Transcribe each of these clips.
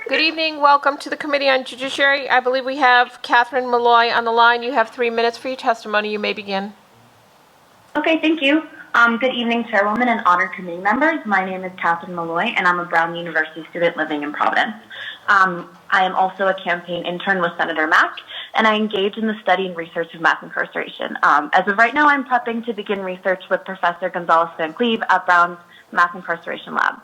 Good evening. Welcome to the Committee on Judiciary. I believe we have Katherine Molloy on the line. You have 3 minutes for your testimony. You may begin. Okay, thank you. Good evening, Chairwoman and honored committee members. My name is Katherine Molloy, and I'm a Brown University student living in Providence. I am also a campaign intern with Senator Mack, and I engage in the study and research of mass incarceration. As of right now, I'm prepping to begin research with Professor Gonzalez-Van Cleve at Brown's Mass Incarceration Lab.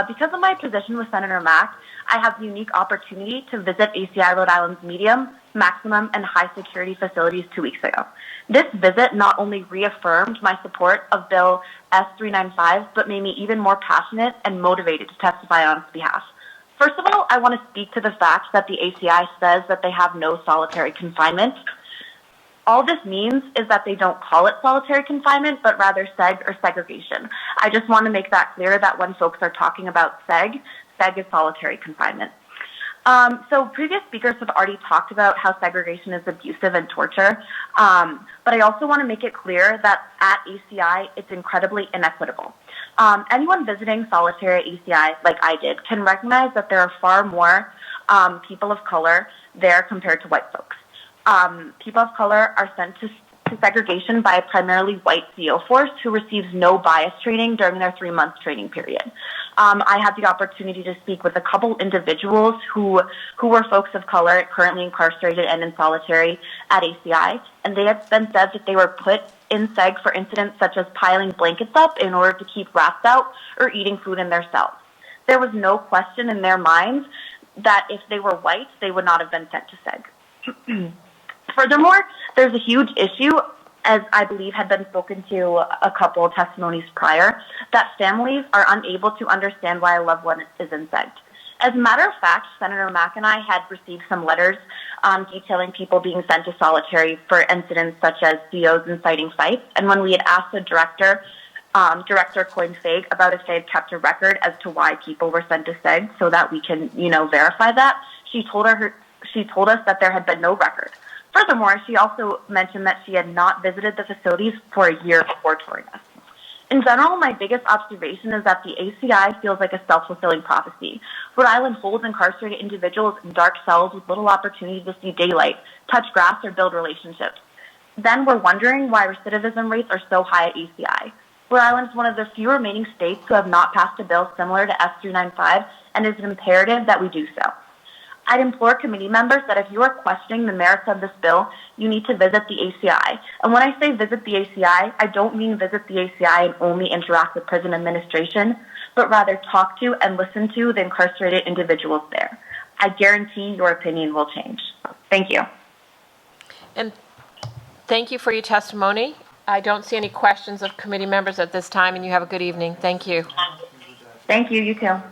Because of my position with Senator Mack, I have the unique opportunity to visit ACI Rhode Island's medium, maximum, and high security facilities 2 weeks ago. This visit not only reaffirmed my support of Bill S-395, but made me even more passionate and motivated to testify on its behalf. First of all, I want to speak to the fact that the ACI says that they have no solitary confinement. All this means is that they don't call it solitary confinement, but rather seg or segregation. I just want to make that clear that when folks are talking about seg is solitary confinement. So previous speakers have already talked about how segregation is abusive and torture, but I also want to make it clear that at ACI, it's incredibly inequitable. Anyone visiting solitary at ACI, like I did, can recognize that there are far more people of color there compared to white folks. People of color are sent to segregation by a primarily white CO force who receives no bias training during their 3-month training period. I had the opportunity to speak with a couple individuals who were folks of color currently incarcerated and in solitary at ACI, and they had been said that they were put in seg for incidents such as piling blankets up in order to keep rats out or eating food in their cells. There was no question in their minds that if they were white, they would not have been sent to seg. Furthermore, there's a huge issue, as I believe had been spoken to a couple of testimonies prior, that families are unable to understand why a loved one is in seg. As a matter of fact, Senator Mack and I had received some letters detailing people being sent to solitary for incidents such as COs inciting fights, and when we had asked the director, Director Coyne-Faig, about if they had kept a record as to why people were sent to seg so that we can, verify that, she told us that there had been no record. Furthermore, she also mentioned that she had not visited the facilities for a year before touring us. In general, my biggest observation is that the ACI feels like a self-fulfilling prophecy. Rhode Island holds incarcerated individuals in dark cells with little opportunity to see daylight, touch grass, or build relationships. Then we're wondering why recidivism rates are so high at ACI. Rhode Island is one of the few remaining states who have not passed a bill similar to S-395, and it is imperative that we do so. I'd implore committee members that if you are questioning the merits of this bill, you need to visit the ACI. And when I say visit the ACI, I don't mean visit the ACI and only interact with prison administration, but rather talk to and listen to the incarcerated individuals there. I guarantee your opinion will change. Thank you. And thank you for your testimony. I don't see any questions of committee members at this time, and you have a good evening. Thank you. Thank you. You too.